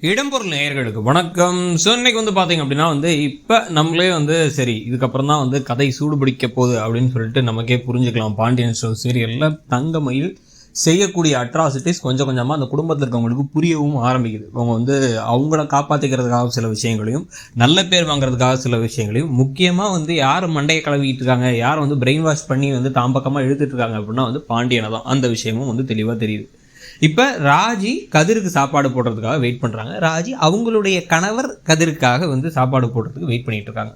இடம்பொருள் நேயர்களுக்கு வணக்கம். ஸோ இன்னைக்கு பார்த்தீங்க அப்படின்னா இப்போ நம்மளே சரி இதுக்கப்புறம் தான் கதை சூடுபிடிக்க போகுது அப்படின்னு சொல்லிட்டு நமக்கே புரிஞ்சுக்கலாம். பாண்டியன் ஸ்டோர் சீரியலில் தங்கமயில் செய்யக்கூடிய அட்ராசிட்டிஸ் கொஞ்சம் கொஞ்சமாக அந்த குடும்பத்தில் இருக்கவங்களுக்கு புரியவும் ஆரம்பிக்குது. அவங்க அவங்கள காப்பாற்றிக்கிறதுக்காக சில விஷயங்களையும் நல்ல பேர் வாங்குறதுக்காக சில விஷயங்களையும் முக்கியமாக யார் மண்டையை கலவிட்டு இருக்காங்க, யார் பிரெயின் வாஷ் பண்ணி தாம் பக்கமாக இழுத்துட்டு இருக்காங்க அப்படின்னா பாண்டியனை தான். அந்த விஷயமும் தெளிவாக தெரியுது. இப்போ ராஜி கதிருக்கு சாப்பாடு போடுறதுக்காக வெயிட் பண்ணுறாங்க. ராஜி அவங்களுடைய கணவர் கதிருக்காக சாப்பாடு போடுறதுக்கு வெயிட் பண்ணிட்டு இருக்காங்க.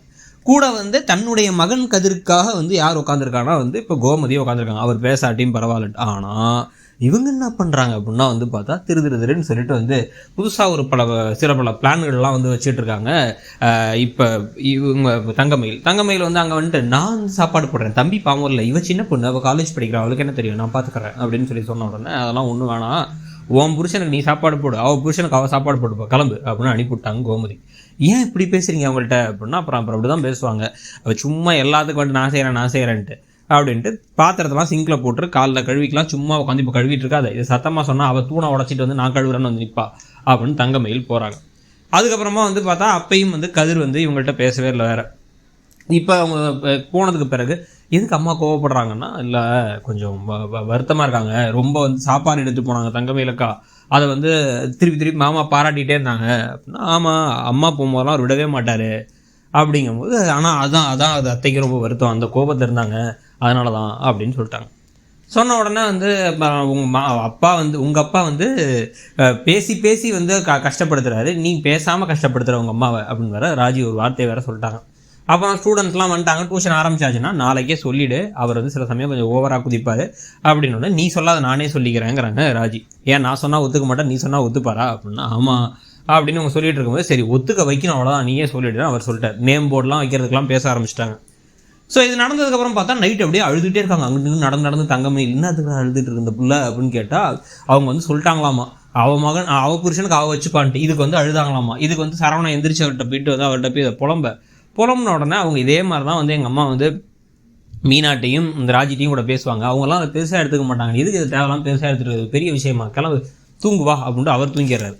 கூட தன்னுடைய மகன் கதிருக்காக யார் உட்காந்துருக்காங்கன்னா இப்போ கோமதி உட்காந்துருக்காங்க. அவர் பேசாட்டியும் பரவாயில்ல. ஆனால் இவங்க என்ன பண்ணுறாங்க அப்படின்னா பார்த்தா திருன்னு சொல்லிட்டு புதுசாக ஒரு சில பல பிளான்கள்லாம் வச்சுட்டு இருக்காங்க. இப்போ இவங்க தங்கமயில் அங்கே நான் சாப்பாடு போடுறேன், தம்பி பாவம் இல்லை, இவ சின்ன பொண்ணு, அவள் காலேஜ் படிக்கிறா, அவளுக்கு என்ன தெரியும், நான் பார்த்துக்கிறேன் அப்படின்னு சொன்ன உடனே அதெல்லாம் ஒன்றும் வேணாம், உன் புருஷனுக்கு நீ சாப்பாடு போடு, அவள் புருஷனுக்கு அவள் சாப்பாடு போட்டுப்பா, கிளம்பு அப்படின்னு அனுப்பிவிட்டாங்க கோமதி. ஏன் இப்படி பேசுறீங்க அவங்கள்ட்ட அப்படின்னா அப்புறம் அப்படி தான் பேசுவாங்க. அவள் சும்மா எல்லாத்துக்கும் நான் செய்கிறேன்ட்டு அப்படின்ட்டு பாத்திரத்தெல்லாம் சிங்கில் போட்டு காலில் கழுவிக்கலாம், சும்மா உட்காந்து இப்போ கழுவிட்டு இருக்காது. இது சத்தமாக சொன்னால் அவள் தூணை உடச்சிட்டு நான் கழுவுறேன்னு நிற்பா அப்படின்னு தங்கமயில் போகிறாங்க. அதுக்கப்புறமா பார்த்தா அப்பையும் கதிர் இவங்கள்ட்ட பேசவே இல்லை வேறு. இப்போ அவங்க போனதுக்கு பிறகு எதுக்கு அம்மா கோவப்படுறாங்கன்னா, இல்லை கொஞ்சம் வருத்தமாக இருக்காங்க, ரொம்ப சாப்பாடு எடுத்து போனாங்க தங்கமயிலக்கா, அதை திருப்பி மாமா பாராட்டிகிட்டே இருந்தாங்க அப்படின்னா, ஆமாம் அம்மா போகும்போதெல்லாம் அவர் விடவே மாட்டார் அப்படிங்கும்போது, ஆனால் அதான் அது அத்தைக்கு ரொம்ப வருத்தம், அந்த கோபத்தில் இருந்தாங்க அதனால தான் அப்படின்னு சொல்லிட்டாங்க. சொன்ன உடனே உங்கள் அப்பா பேசி கஷ்டப்படுத்துறாரு, நீ பேசாமல் கஷ்டப்படுத்துகிற உங்கள் அம்மாவை அப்படின்னு வேற ராஜி ஒரு வார்த்தையை வேற சொல்லிட்டாங்க. அப்புறம் ஸ்டூடெண்ட்ஸ்லாம் வந்துட்டாங்க, டியூஷன் ஆரம்பிச்சாச்சுன்னா நாளைக்கே சொல்லிவிடு, அவர் சில சமயம் கொஞ்சம் ஓவராக குதிப்பார் அப்படின்னு. நீ சொல்லாத நானே சொல்லிக்கிறேங்கிறாங்க ராஜி. ஏன் நான் சொன்னால் ஒத்துக்க மாட்டேன், நீ சொன்னால் ஒத்துப்பாரா அப்படின்னா ஆமாம் அப்படின்னு அவங்க சொல்லிட்டு இருக்கும்போது, சரி ஒத்துக்க வைக்கணும் அவ்வளோதான், நீயே சொல்லிவிடுன்னு அவர் சொல்லிட்டார். நேம் போர்டெலாம் வைக்கிறதுக்கெலாம் பேச ஆரம்பிச்சிட்டாங்க. ஸோ இது நடந்ததுக்கப்புறம் பார்த்தா நைட் அப்படியே அழுதுகிட்டே இருக்காங்க. அங்கிட்டு நடந்து தங்கமயில் என்னத்துக்கு அழுதுட்டு இருக்கு இந்த புள்ள அப்படின்னு கேட்டால் அவங்க சொல்லிட்டாங்களாமா, அவ புருஷனுக்கு அவ வச்சுப்பான்ட்டு இதுக்கு அழுதாங்களாமா. இதுக்கு சரவணா எந்திரிச்சு அவர்கிட்ட போயிட்டு அவர்கிட்ட போய் இதை புலம்புன உடனே அவங்க இதே மாதிரி தான் எங்கள் அம்மா மீனாட்டையும் இந்த ராஜிட்டையும் கூட பேசுவாங்க. அவங்களாம் அதை பெருசாக எடுத்துக்க மாட்டாங்க. இதுக்கு இது தேவையெல்லாம் பெருசாக எடுத்துகிட்டு பெரிய விஷயமா, கிளம்பு தூங்குவா அப்படின்ட்டு அவர் தூங்கிடுறாரு.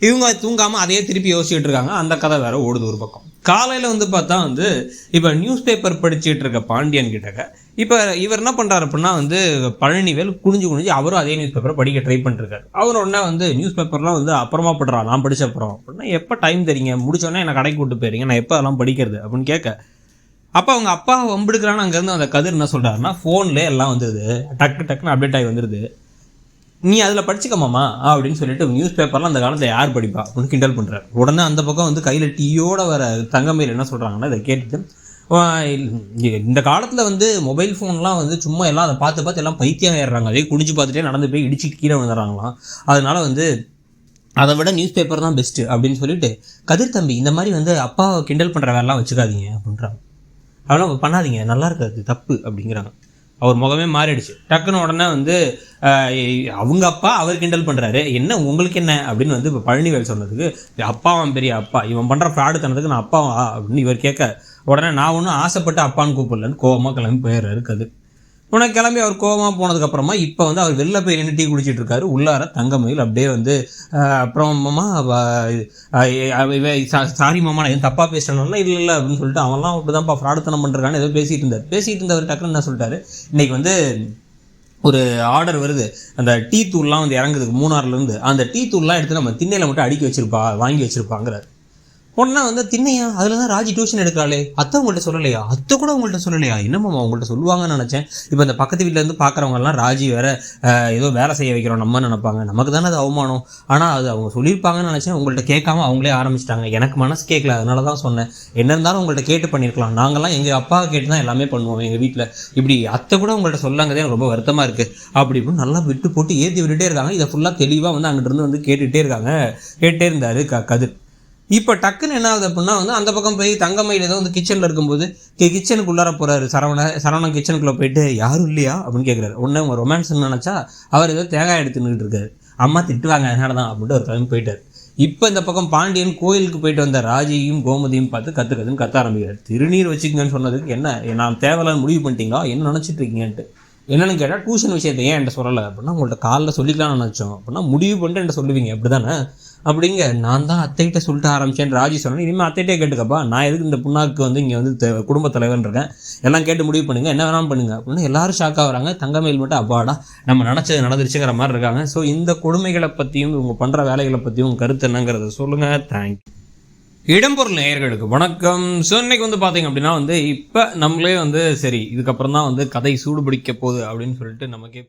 இவங்க தூங்காமல் அதையே திருப்பி யோசிச்சுட்டு இருக்காங்க. அந்த கதை வேற ஓடுது ஒரு பக்கம். காலையில் பார்த்தா இப்போ நியூஸ் பேப்பர் படிச்சுட்டு இருக்க பாண்டியன் கிட்டக்க இப்போ இவர் என்ன பண்ணுறாரு அப்படின்னா பழனிவேல் குனிஞ்சு அவரும் அதே நியூஸ் பேப்பரை படிக்க ட்ரை பண்ணிருக்காரு. அவர் உடனே நியூஸ் பேப்பர்லாம் அப்புறமா படுறா, நான் படிச்ச அப்புறம் அப்படின்னா, எப்போ டைம் தரீங்க, முடிச்சோடனே என்னை கடைக்கு கூட்டு போயிருங்க, நான் எப்போ அதெல்லாம் படிக்கிறது அப்படின்னு கேட்க, அப்போ அவங்க அப்பா வம்பெடுக்கிறான்னு அங்கேருந்து அந்த கதிர் என்ன சொல்கிறாருன்னா, ஃபோன்லேயே எல்லாம் டக்குன்னு அப்டேட் ஆகி வந்துடுது, நீ அதில் படிச்சுக்கமாமா அப்படின்னு சொல்லிட்டு நியூஸ் பேப்பர்லாம் அந்த காலத்தில் யார் படிப்பா அப்படின்னு கிண்டல் பண்ணுறாரு. உடனே அந்த பக்கம் கையில் டீயோட வர தங்கமயில் என்ன சொல்கிறாங்கன்னா, இதை கேட்டுட்டு இந்த காலத்தில் மொபைல் ஃபோன்லாம் சும்மா எல்லாம் அதை பார்த்து எல்லாம் பைத்தியம் ஏறுறாங்க, அதே குடிச்சு பார்த்துட்டே நடந்து போய் இடிச்சு கீழே வந்துடுறாங்களாம். அதனால அதை விட நியூஸ் பேப்பர் தான் பெஸ்ட்டு அப்படின்னு சொல்லிட்டு, கதிர் தம்பி இந்த மாதிரி அப்பாவை கிண்டல் பண்ணுற வேலைலாம் வச்சுக்காதீங்க அப்படின்றாங்க. அதெல்லாம் பண்ணாதீங்க, நல்லா இருக்காது, தப்பு அப்படிங்கிறாங்க. அவர் முகமே மாறிடுச்சு. டக்குன்னு உடனே அவங்க அப்பா அவர் கிண்டல் பண்ணுறாரு, என்ன உங்களுக்கு என்ன அப்படின்னு இப்போ பழனிவேல் சொன்னதுக்கு, அப்பாவான் பெரிய அப்பா, இவன் பண்ணுற ஃப்ராடுத்தனத்துக்கு நான் அப்பாவா அப்படின்னு இவர் கேட்க, உடனே நான் ஒன்றும் ஆசைப்பட்டு அப்பான்னு கூப்பிடலன்னு கோவமாக கிளம்பி போயிடுறாரு கதிர். உனக்கு கிளம்பி அவர் கோவமாக போனதுக்கப்புறமா இப்போ அவர் வெளில போய் நின்று டீ குடிச்சிட்டு இருக்காரு. உள்ளார தங்கமயில் அப்படியே அப்புறமா சாரி மாமா நான் எதுவும் தப்பாக பேசுகிறனால இல்லை அப்படின்னு சொல்லிட்டு, அவன்லாம் அப்படிதான்ப்பா ஃப்ராடுத்தனம் பண்ணுறான்னு ஏதோ பேசிகிட்டு இருந்தவர் டக்குன்னு என்ன சொல்லிட்டாரு, இன்னைக்கு ஒரு ஆர்டர் வருது, அந்த டீ தூள்லாம் இறங்குதுக்கு மூணாறுலேருந்து, அந்த டீ தூள்லாம் எடுத்து நம்ம திண்ணையில் மட்டும் வாங்கி வச்சிருப்பாங்கிறார். உடனே திண்ணையா, அதில் தான் ராஜி டியூஷன் எடுக்கிறாளே, அத்தை உங்கள்கிட்ட சொல்லலையா, அத்தை கூட உங்கள்கிட்ட சொல்லலையா, என்னம்மா உங்கள்கிட்ட சொல்லுவாங்கன்னு நினச்சேன். இப்போ இந்த பக்கத்து வீட்டிலேருந்து பார்க்குறவங்கலாம் ராஜி வேற ஏதோ வேலை செய்ய வைக்கிறோம் நம்ம நினைப்பாங்க, நமக்கு தானே அது அவமானம், ஆனால் அது அவங்க சொல்லியிருப்பாங்கன்னு நினச்சேன், உங்கள்கிட்ட கேட்காம அவங்களே ஆரம்பிச்சிட்டாங்க, எனக்கு மனசு கேட்கல, அதனால தான் சொன்னேன், என்ன இருந்தாலும் உங்கள்கிட்ட கேட்டு பண்ணியிருக்கலாம், நாங்கள்லாம் எங்கள் அப்பாவை கேட்டு தான் எல்லாமே பண்ணுவோம் எங்கள் வீட்டில், இப்படி அத்தை கூட உங்கள்கிட்ட சொல்லாங்கதே எனக்கு ரொம்ப வருத்தமாக இருக்குது அப்படி இப்படின்னு நல்லா விட்டு போட்டு ஏற்றி விட்டுட்டே இருக்காங்க. இதை ஃபுல்லாக தெளிவாக அங்கிட்டிருந்து கேட்டுகிட்டே இருந்தார் கதிர். இப்போ டக்குன்னு என்ன ஆகுது அப்படின்னா அந்த பக்கம் போய் தங்கமயில் ஏதோ கிச்சனில் இருக்கும்போது கிச்சனுக்குள்ளார போகிறாரு. சரவணன் கிச்சனுக்குள்ளே போயிட்டு யாரும் இல்லையா அப்படின்னு கேட்குறாரு. உடனே உங்கள் ரொமான்ஸ்ன்னு நினச்சா அவர் ஏதோ தேங்காய் எடுத்துன்னுட்டு இருக்காரு, அம்மா திட்டுவாங்க அதனால தான் அப்படின்ட்டு ஒரு கிளம்பி போயிட்டார். இப்போ இந்த பக்கம் பாண்டியன் கோயிலுக்கு போயிட்டு வந்த ராஜியும் கோமதியும் பார்த்து கற்றுக்கதுன்னு கத்த ஆரம்பிக்கிறார். திருநீர் வச்சுக்கங்கன்னு சொன்னதுக்கு என்ன நான் தேவையில்லான்னு முடிவு பண்ணிட்டீங்களா, என்ன நினச்சிட்டு இருக்கீங்கன்ட்டு. என்னென்னு கேட்டால் டியூஷன் விஷயத்தை ஏன் என்கிட்ட சொல்லலை அப்படின்னா, உங்கள்கிட்ட காலைல சொல்லிக்கலாம்னு நினச்சோம் அப்படின்னா, முடிவு பண்ணிட்டு என்கிட்ட சொல்லுவீங்க அப்படி தானே அப்படிங்க நான் தான் அத்தைகிட்ட சொல்லிட்டு ஆரம்பிச்சேன் ராஜி சொன்னேன். இனிமேல் அத்தைகிட்டே கேட்டுக்கப்பா, நான் எதுக்கு இந்த புண்ணாக்கு வந்து இங்கே வந்து குடும்பத் தலைவன் இருக்கேன், எல்லாம் கேட்டு முடிவு பண்ணுங்க, என்ன வேணாலும் பண்ணுங்க அப்படின்னு எல்லாரும் ஷாக் ஆகுறாங்க. தங்கமயில் மட்டும் அப்பாடா நம்ம நினச்சது நடந்துருச்சுங்கிற மாதிரி இருக்காங்க. ஸோ இந்த கொடுமைகளை பற்றியும் இவங்க பண்ணுற வேலைகளை பற்றியும் கருத்து என்னங்கிறத சொல்லுங்கள். தேங்க்யூ. இடம்பொருள் நேயர்களுக்கு வணக்கம். ஸோ இன்னைக்கு வந்து பார்த்தீங்க அப்படின்னா வந்து இப்போ நம்மளே வந்து சரி இதுக்கப்புறம் தான் வந்து கதை சூடு பிடிக்க போகுது அப்படின்னு சொல்லிட்டு நமக்கே